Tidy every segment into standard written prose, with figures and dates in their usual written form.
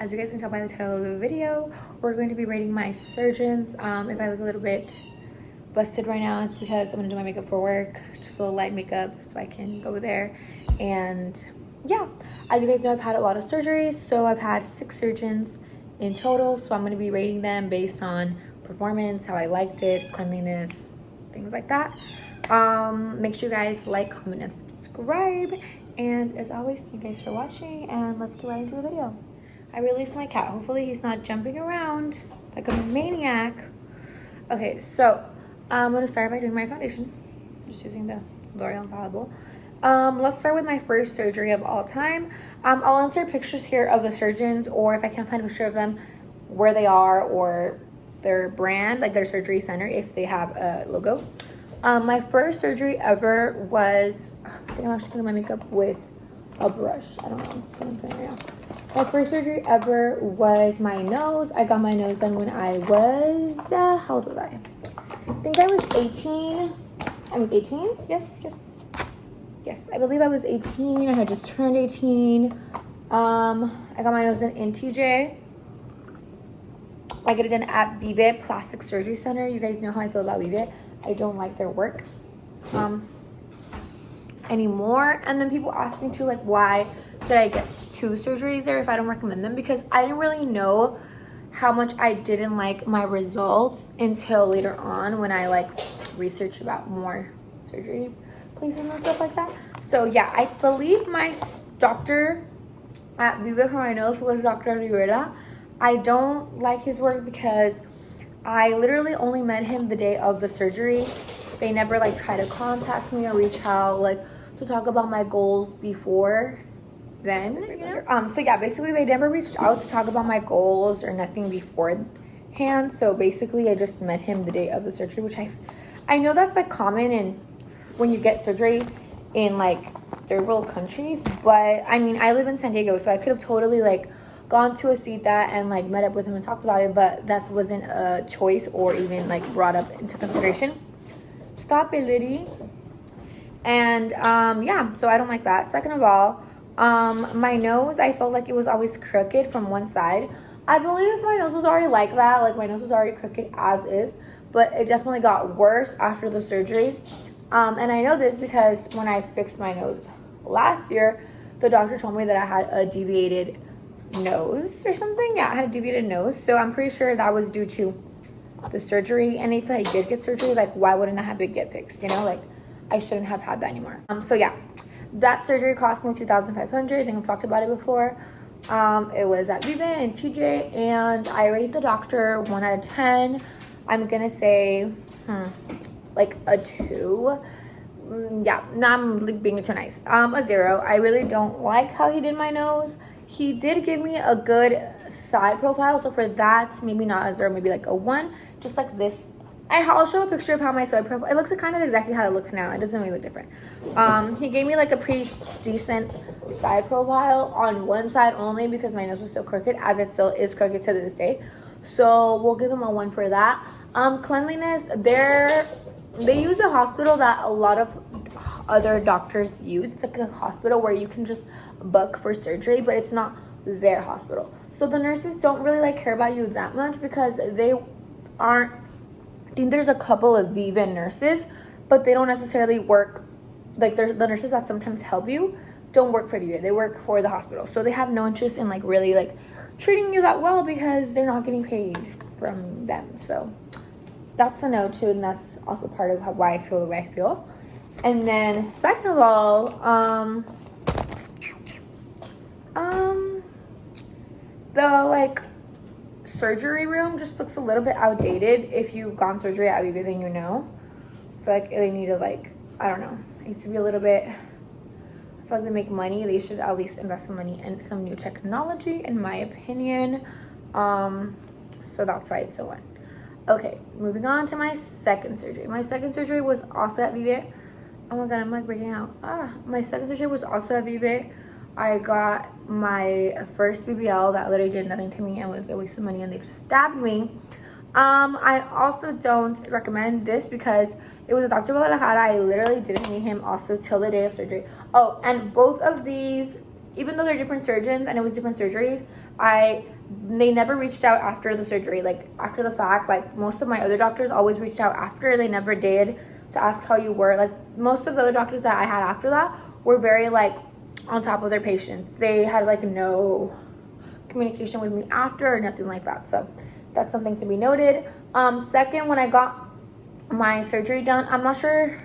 as you guys can tell by the title of the video, we're going to be rating my surgeons. If I look a little bit busted right now, it's because I'm gonna do my makeup for work, just a little light makeup so I can go there. And yeah, as you guys know, I've had a lot of surgeries, so I've had 6 surgeons in total, so I'm going to be rating them based on performance, how I liked it, cleanliness, things like that. Make sure you guys like, comment, and subscribe. And as always, thank you guys for watching, and let's get right into the video. I released my cat. Hopefully he's not jumping around like a maniac. Okay, so I'm going to start by doing my foundation. Just using the L'Oreal Infallible. Let's start with my first surgery of all time. I'll insert pictures here of the surgeons, or if I can't find a picture of them, where they are or their brand, like their surgery center, if they have a logo. My first surgery ever was, I think I'm actually doing my makeup with a brush. I don't know, it's something right now. My first surgery ever was my nose. I got my nose done when I was, how old was I? I think I was 18. I was 18? Yes, I believe I was 18. I had just turned 18. I got my nose done in TJ. I get it done at Vive Plastic Surgery Center. You guys know how I feel about Vive. I don't like their work anymore. And then people ask me too, like, why did I get 2 surgeries there if I don't recommend them? Because I didn't really know how much I didn't like my results until later on when I like researched about more surgery places and stuff like that. So yeah, I believe my doctor at Vive for my nose was Dr. Rivera. I don't like his work because I literally only met him the day of the surgery. They never like try to contact me or reach out like to talk about my goals before then, you know? So yeah, basically they never reached out to talk about my goals or nothing beforehand. So basically I just met him the day of the surgery, which I know that's like common in when you get surgery in like third world countries, but I mean, I live in San Diego, so I could have totally like gone to a cita and like met up with him and talked about it, but that wasn't a choice or even like brought up into consideration. Stop it, Liddy. And yeah, so I don't like that. Second of all, my nose, I felt like it was always crooked from one side. I believe my nose was already like that, like my nose was already crooked as is, but it definitely got worse after the surgery. And I know this because when I fixed my nose last year, the doctor told me that I had a deviated nose or something. Yeah, I had a deviated nose. So I'm pretty sure that was due to the surgery. And if I did get surgery, like why wouldn't that have to get fixed? You know, like I shouldn't have had that anymore. So yeah, that surgery cost me $2,500. I think I've talked about it before. It was at Vive and TJ, and I rate the doctor 1 out of 10. I'm gonna say, like a 2. Yeah, now I'm like being too nice. A 0. I really don't like how he did my nose. He did give me a good side profile, so for that, maybe not a 0, maybe like a 1, just like this. I'll show a picture of how my side profile, it looks kind of exactly how it looks now. It doesn't really look different. He gave me like a pretty decent side profile on one side only because my nose was still crooked, as it still is crooked to this day. So we'll give him a 1 for that. Cleanliness, they use a hospital that a lot of other doctors use. It's like a hospital where you can just book for surgery, but it's not their hospital. So the nurses don't really like care about you that much because they aren't, I think there's a couple of Vive nurses, but they don't necessarily work, like the nurses that sometimes help you don't work for Vive, they work for the hospital. So they have no interest in like really like treating you that well because they're not getting paid from them. So that's a no too, and that's also part of why I feel the way I feel. And then second of all, the like surgery room just looks a little bit outdated. If you've gone surgery at Vive, then you know. I feel like they need to like, I don't know, it needs to be a little bit, I feel like they make money. They should at least invest some money in some new technology, in my opinion. So that's why it's a 1. Okay, moving on to my second surgery. My second surgery was also at Vive. Oh my god, I'm like breaking out. My second surgery was also at Vive. I got my first BBL that literally did nothing to me and was a waste of money, and they just stabbed me. I also don't recommend this because it was a Dr. Guadalajara. I literally didn't meet him also till the day of surgery. Oh, and both of these, even though they're different surgeons and it was different surgeries, I They never reached out after the surgery, like after the fact. Like most of my other doctors always reached out after. They never did to ask how you were. Like most of the other doctors that I had after that were very like on top of their patients. They had like no communication with me after or nothing like that. So that's something to be noted. Second, when I got my surgery done, I'm not sure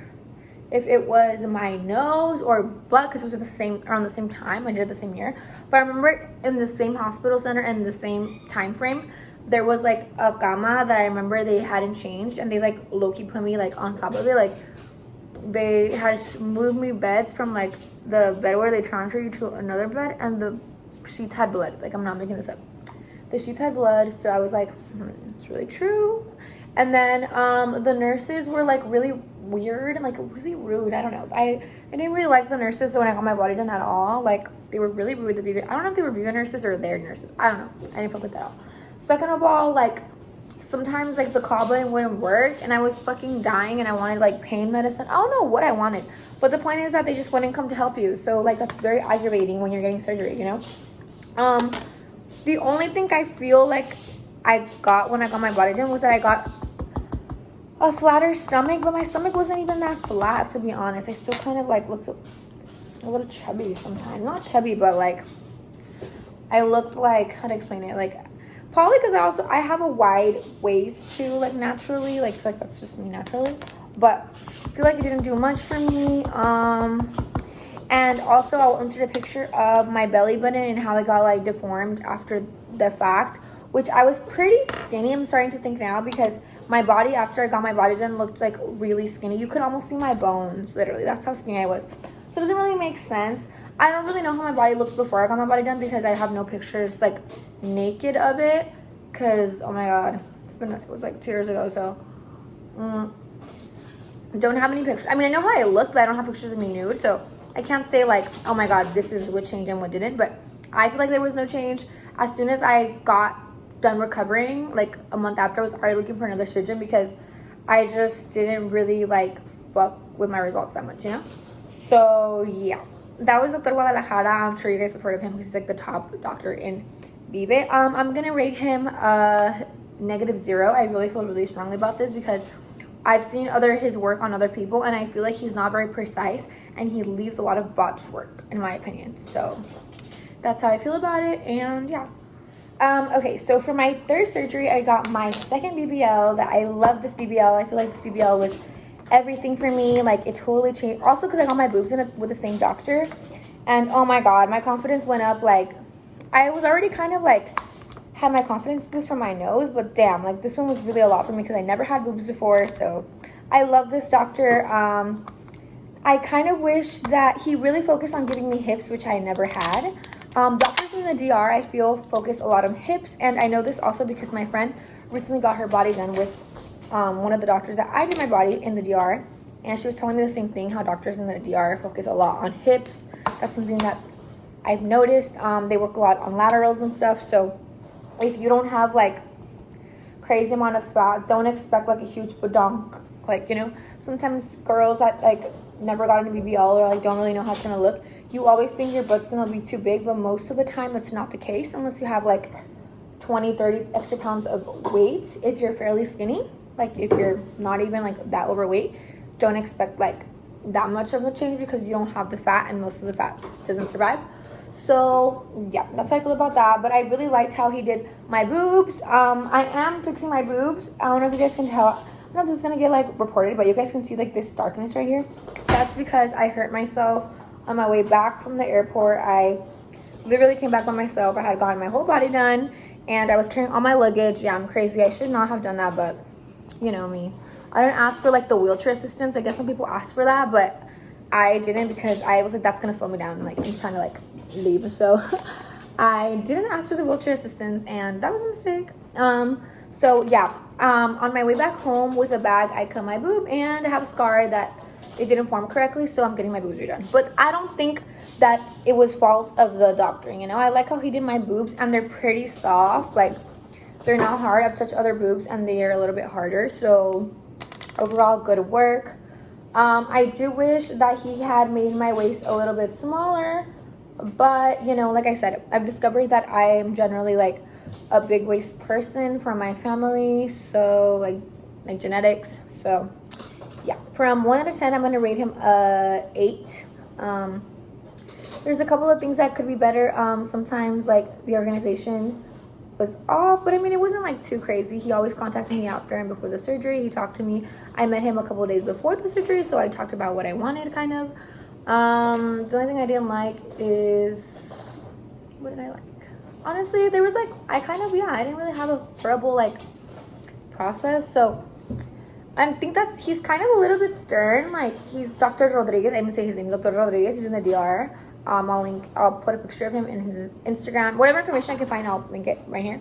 if it was my nose or butt, because it was at the same around the same time. I did it the same year, but I remember in the same hospital center and the same time frame, there was like a cama that I remember they hadn't changed, and they like low-key put me like on top of it. Like they had moved me beds from like the bed where they transfer you to another bed, and the sheets had blood. Like I'm not making this up. The sheets had blood, so I was like, it's really true. And then the nurses were like really weird and like really rude. I don't know. I didn't really like the nurses when I got my body done at all. Like they were really rude. I don't know if they were Vive nurses or their nurses. I don't know. I didn't fuck with that at all. Second of all, like sometimes like the call button wouldn't work, and I was fucking dying, and I wanted like pain medicine. I don't know what I wanted, but the point is that they just wouldn't come to help you. So like that's very aggravating when you're getting surgery, you know. The only thing I feel like I got when I got my body done was that I got a flatter stomach, but my stomach wasn't even that flat, to be honest. I still kind of like looked a little chubby sometimes. Not chubby, but like I looked like, how to explain it, like probably because I have a wide waist too, like naturally, like I feel like that's just me naturally, but I feel like it didn't do much for me. And also I'll insert a picture of my belly button and how it got like deformed after the fact, which I was pretty skinny. I'm starting to think now, because my body after I got my body done looked like really skinny. You could almost see my bones, literally. That's how skinny I was. So it doesn't really make sense. I don't really know how my body looked before I got my body done, because I have no pictures like naked of it, because oh my god, it was like 2 years ago. So don't have any pictures. I mean, I know how I look, but I don't have pictures of me nude, so I can't say like, oh my god, this is what changed and what didn't. But I feel like there was no change. As soon as I got done recovering, like a month after, I was already looking for another surgeon, because I just didn't really like fuck with my results that much, you know. So yeah, that was Dr. Guadalajara. I'm sure you guys have heard of him. He's like the top doctor in Vive. I'm gonna rate him -0. I really feel really strongly about this, because I've seen his work on other people, and I feel like he's not very precise, and he leaves a lot of botched work, in my opinion. So that's how I feel about it. And yeah. Okay, so for my third surgery, I got my second BBL. That I love this BBL. I feel like this BBL was everything for me. Like it totally changed. Also, because I got my boobs in with the same doctor, and oh my god, my confidence went up. Like I was already kind of like had my confidence boost from my nose, but damn, like this one was really a lot for me, because I never had boobs before. So I love this doctor. I kind of wish that he really focused on giving me hips, which I never had. Doctors in the DR, I feel, focus a lot on hips, and I know this also because my friend recently got her body done with one of the doctors that I did my body in the DR, and she was telling me the same thing, how doctors in the DR focus a lot on hips. That's something that I've noticed. They work a lot on laterals and stuff, so if you don't have like crazy amount of fat, don't expect like a huge badonk. Like, you know, sometimes girls that like never got into BBL or like don't really know how it's gonna look, you always think your butt's gonna be too big, but most of the time it's not the case, unless you have like 20-30 extra pounds of weight. If you're fairly skinny, like if you're not even like that overweight, don't expect like that much of a change, because you don't have the fat, and most of the fat doesn't survive. So yeah, that's how I feel about that. But I really liked how he did my boobs. I am fixing my boobs. I don't know if you guys can tell. I don't know if this is gonna get like reported, but you guys can see like this darkness right here. That's because I hurt myself on my way back from the airport. I literally came back by myself. I had gotten my whole body done, and I was carrying all my luggage. Yeah, I'm crazy. I should not have done that, but you know me. I didn't ask for like the wheelchair assistance. I guess some people asked for that, but I didn't, because I was like, that's gonna slow me down. Like I'm trying to like leave, so I didn't ask for the wheelchair assistance, and that was a mistake. So yeah, on my way back home with a bag, I cut my boob, and I have a scar that it didn't form correctly, so I'm getting my boobs redone. But I don't think that it was fault of the doctor, you know. I like how he did my boobs, and they're pretty soft. Like they're not hard. I've touched other boobs and they are a little bit harder. So overall, good work. I do wish that he had made my waist a little bit smaller, but you know, like I said, I've discovered that I am generally like a big waist person from my family, so like genetics. So yeah, from 1 out of 10, I'm gonna rate him a 8. There's a couple of things that could be better. Sometimes like the organization was off, but I mean, it wasn't like too crazy. He always contacted me after and before the surgery. He talked to me. I met him a couple of days before the surgery, so I talked about what I wanted, kind of. The only thing I didn't like is, what did I like? Honestly, there was like, I didn't really have a horrible like process. So I think that he's kind of a little bit stern. Like, he's Dr. Rodriguez. I didn't say his name, Dr. Rodriguez. He's in the DR. I'll put a picture of him in his Instagram. Whatever information I can find, I'll link it right here.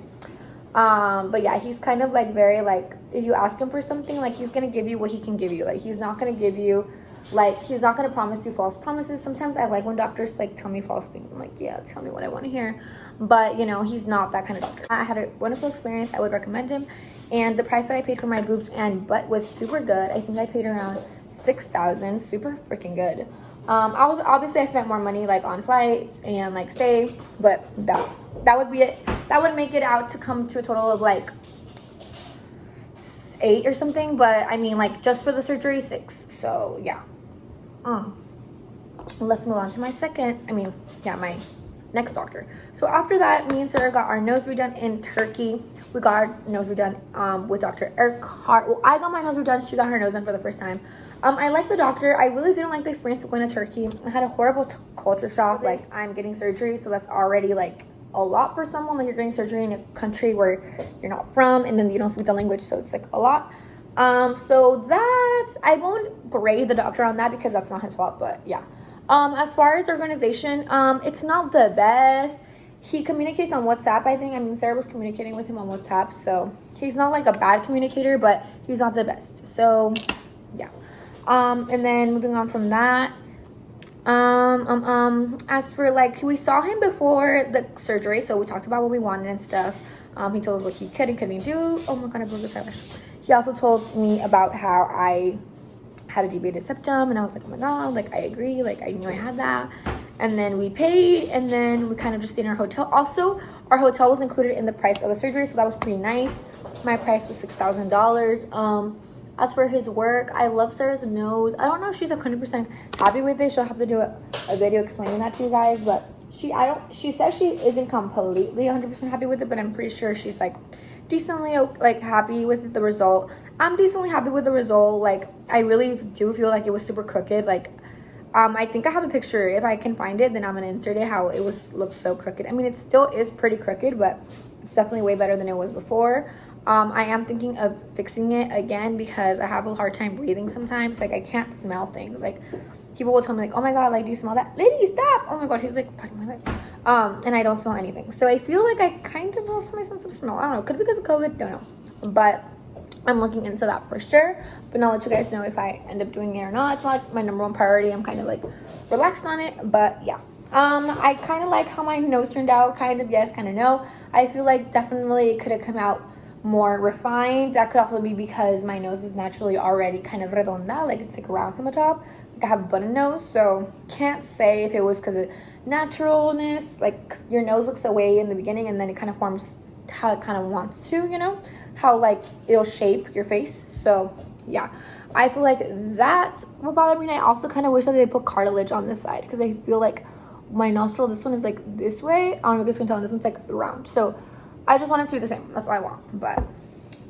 But yeah, he's kind of like very like, if you ask him for something, like he's gonna give you what he can give you. Like, he's not gonna give you, like, he's not gonna promise you false promises. Sometimes I like when doctors like tell me false things. I'm like, yeah, tell me what I want to hear. But you know, he's not that kind of doctor. I had a wonderful experience. I would recommend him. And the price that I paid for my boobs and butt was super good. I think I paid around $6,000. Super freaking good. Obviously I spent more money like on flights and like stay, but that would be it. That would make it out to come to a total of like 8 or something. But I mean, like, just for the surgery, 6. So yeah. Let's move on to my my next doctor. So after that, me and Sarah got our nose redone in Turkey. We got our nose redone with Dr. Eckhart. Well, I got my nose redone. She got her nose done for the first time. I like the doctor. I really didn't like the experience of going to Turkey. I had a horrible culture shock. Like, I'm getting surgery, so that's already like a lot for someone. Like, you're getting surgery in a country where you're not from, and then you don't speak the language, so it's like a lot. So that, I won't grade the doctor on that because that's not his fault, but yeah. As far as organization, it's not the best. He communicates on WhatsApp, I think. I mean, Sarah was communicating with him on WhatsApp, so he's not like a bad communicator, but he's not the best. So yeah. And then moving on from that, as for like, we saw him before the surgery, so we talked about what we wanted and stuff. He told us what he could and couldn't do. Oh my god, I broke the eyelash. He also told me about how I had a deviated septum, and I was like, oh my god, like, I agree, like, I knew I had that. And then we paid, and then we kind of just stayed in our hotel. Also, our hotel was included in the price of the surgery, so that was pretty nice. My price was $6,000. As for his work, I love Sarah's nose. I don't know if she's 100% happy with it. She'll have to do a video explaining that to you guys, but she says she isn't completely 100% happy with it, but I'm pretty sure she's like decently like happy with the result. I'm decently happy with the result. Like, I really do feel like it was super crooked. Like, I think I have a picture. If I can find it, then I'm gonna insert it, how it looked so crooked. I mean, it still is pretty crooked, but it's definitely way better than it was before. I am thinking of fixing it again because I have a hard time breathing sometimes. Like, I can't smell things. Like, people will tell me like, oh my god, like, do you smell that? Lady, stop! Oh my god, he's like biting my leg. And I don't smell anything. So I feel like I kind of lost my sense of smell. I don't know. Could be because of COVID. Don't know. But I'm looking into that for sure. But I'll let you guys know if I end up doing it or not. It's not like my number one priority. I'm kind of like relaxed on it. But yeah. I kind of like how my nose turned out. Kind of yes, kind of no. I feel like definitely it could have come out more refined. That could also be because my nose is naturally already kind of redonda, like it's like round from the top. Like, I have a button nose, so can't say if it was because of naturalness. Like, 'cause your nose looks away in the beginning and then it kind of forms how it kind of wants to, you know, how like it'll shape your face. So yeah, I feel like that's what bothered me. And I also kind of wish that they put cartilage on this side because I feel like my nostril, this one is like this way. I don't know if you guys can tell, and this one's like round. So I just want it to be the same. That's what I want. But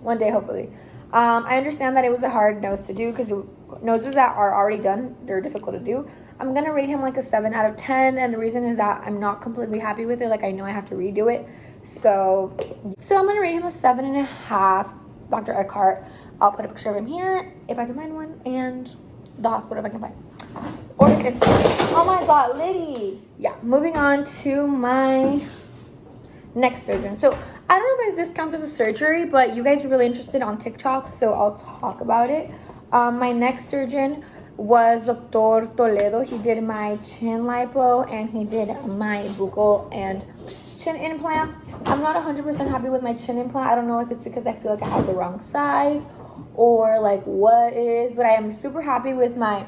one day, hopefully. I understand that it was a hard nose to do because noses that are already done, they're difficult to do. I'm going to rate him like a 7 out of 10. And the reason is that I'm not completely happy with it. Like, I know I have to redo it. So I'm going to rate him a 7.5. Dr. Eckhart. I'll put a picture of him here if I can find one. And the hospital if I can find. Or if it's... Oh my god, Liddy. Yeah, moving on to my next surgeon. So I don't know if this counts as a surgery, but you guys are really interested on TikTok, so I'll talk about it. My next surgeon was Dr. Toledo. He did my chin lipo and he did my buccal and chin implant. I'm not 100% happy with my chin implant. I don't know if it's because I feel like I have the wrong size or like what is, but I am super happy with my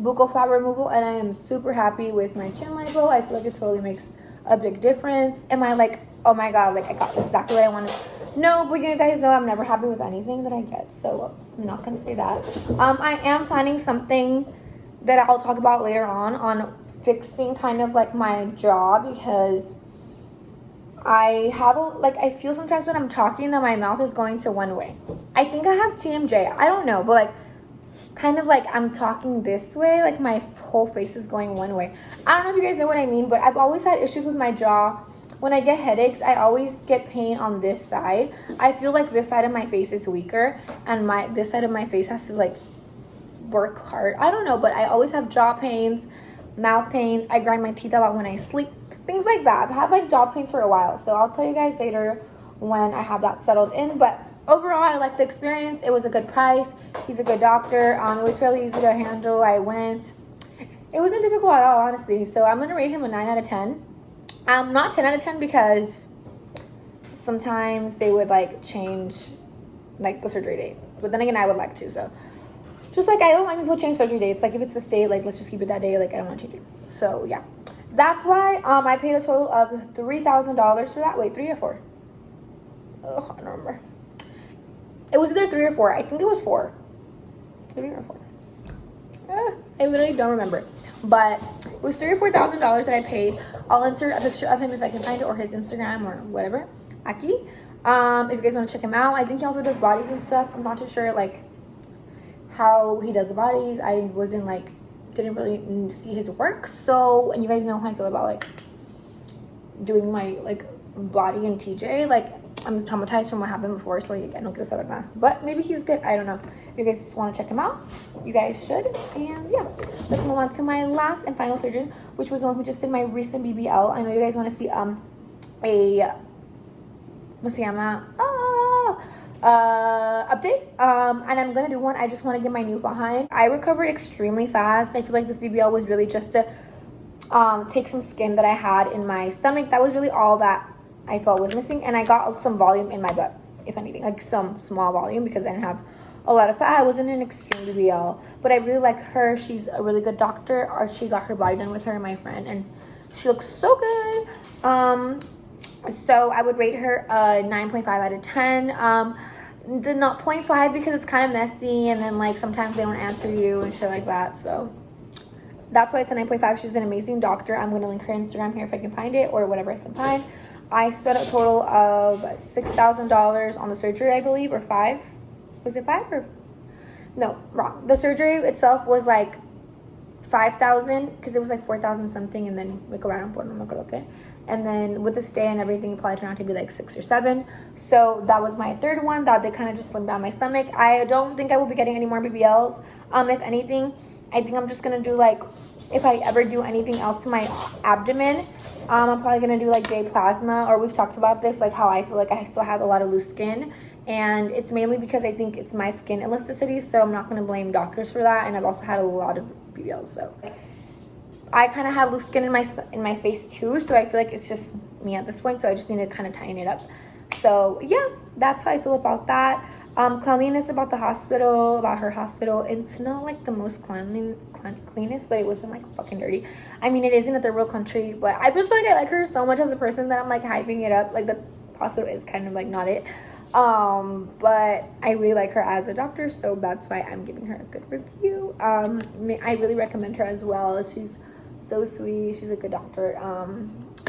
buccal fat removal and I am super happy with my chin lipo. I feel like it totally makes a big difference. Am I like oh my god, like I got exactly what I wanted. No, but you guys know I'm never happy with anything that I get, so I'm not gonna say that. I am planning something that I'll talk about later on fixing kind of like my jaw, because I have I feel sometimes when I'm talking that my mouth is going to one way. I think I have TMJ, I don't know, but like kind of like I'm talking this way, like my whole face is going one way. I don't know if you guys know what I mean, but I've always had issues with my jaw. When I get headaches, I always get pain on this side. I feel like this side of my face is weaker, and this side of my face has to like work hard. I don't know, but I always have jaw pains, mouth pains. I grind my teeth a lot when I sleep, things like that. I've had like jaw pains for a while, so I'll tell you guys later when I have that settled in. But overall, I liked the experience. It was a good price. He's a good doctor. It was fairly easy to handle. I went. It wasn't difficult at all, honestly. So I'm gonna rate him a 9 out of 10. Not 10 out of 10 because sometimes they would like change like the surgery date. But then again, I would like to. So just like I don't like people change surgery dates. Like if it's the state, like let's just keep it that day. Like I don't want to change it. So yeah, that's why I paid a total of $3,000 for that. Wait, 3 or 4? Oh, I don't remember. It was either 3 or 4. I think it was 4. 3 or 4. I literally don't remember. But it was $3,000 or $4,000 that I paid. I'll insert a picture of him if I can find it, or his Instagram or whatever. Aki. If you guys want to check him out. I think he also does bodies and stuff. I'm not too sure like how he does the bodies. I wasn't like, didn't really see his work. So, and you guys know how I feel about like doing my like body in TJ. Like I'm traumatized from what happened before, so like I don't get upset about. But maybe he's good. I don't know. If you guys just want to check him out, you guys should. And yeah, let's move on to my last and final surgeon, which was the one who just did my recent BBL. I know you guys want to see a what's the update. And I'm gonna do one. I just want to get my new behind. I recovered extremely fast. I feel like this BBL was really just to take some skin that I had in my stomach. That was really all that I felt was missing, and I got some volume in my butt, if anything, like some small volume, because I didn't have a lot of fat. I wasn't an extreme BBL, but I really like her. She's a really good doctor. Or she got her body done with her and my friend, and she looks so good. So I would rate her a 9.5 out of 10. The not 0.5 because it's kind of messy, and then like sometimes they don't answer you and shit like that. So that's why it's a 9.5. She's an amazing doctor. I'm gonna link her Instagram here if I can find it, or whatever I can find. I spent a total of $6,000 on the surgery, I believe, or 5. Was it 5 or? No, wrong. The surgery itself was like 5,000 because it was like 4,000 something, and then we go around por no me acuerdo qué. And then with the stay and everything, it probably turned out to be like 6 or 7. So that was my third one. That they kind of just slimmed down my stomach. I don't think I will be getting any more BBLs. If anything, I think I'm just gonna do like, if I ever do anything else to my abdomen, I'm probably gonna do like J plasma, or we've talked about this, like how I feel like I still have a lot of loose skin, and it's mainly because I think it's my skin elasticity. So I'm not gonna blame doctors for that, and I've also had a lot of BBLs, so I kind of have loose skin in my face too, so I feel like it's just me at this point, so I just need to kind of tighten it up. So yeah, that's how I feel about that. Cleanliness about the hospital, about her hospital, it's not like the most cleanest, but it wasn't like fucking dirty. I mean, it is in a third world country, but I just feel like I like her so much as a person that I'm like hyping it up. Like the hospital is kind of like not it, but I really like her as a doctor, so that's why I'm giving her a good review. I really recommend her as well. She's so sweet. She's a good doctor,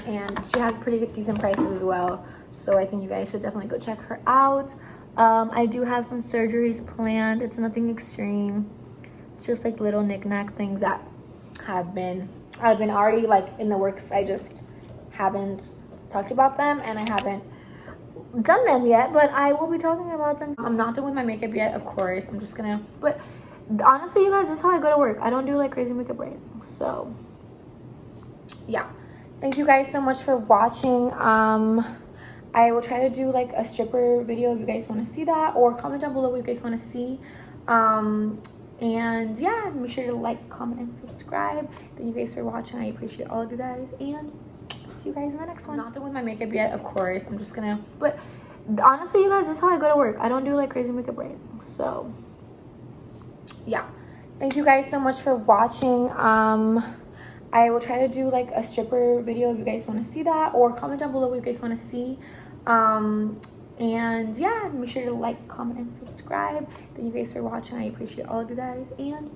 and she has pretty good, decent prices as well. So I think you guys should definitely go check her out. I do have some surgeries planned. It's nothing extreme. It's just like little knick-knack things that have been already like in the works. I just haven't talked about them, and I haven't done them yet, but I will be talking about them. I'm not done with my makeup yet, of course. I'm just gonna, but honestly, you guys, this is how I go to work. I don't do like crazy makeup right. So yeah, thank you guys so much for watching. I will try to do like a stripper video if you guys want to see that, or comment down below what you guys want to see. And yeah, make sure to like, comment, and subscribe. Thank you guys for watching. I appreciate all of you guys, and see you guys in the next one. I'm not done with my makeup yet, of course. I'm just gonna, but honestly, you guys, this is how I go to work. I don't do like crazy makeup right. So yeah, thank you guys so much for watching. I will try to do like a stripper video if you guys want to see that, or comment down below what you guys want to see. And yeah, make sure to like, comment, and subscribe. Thank you guys for watching. I appreciate all of you guys, and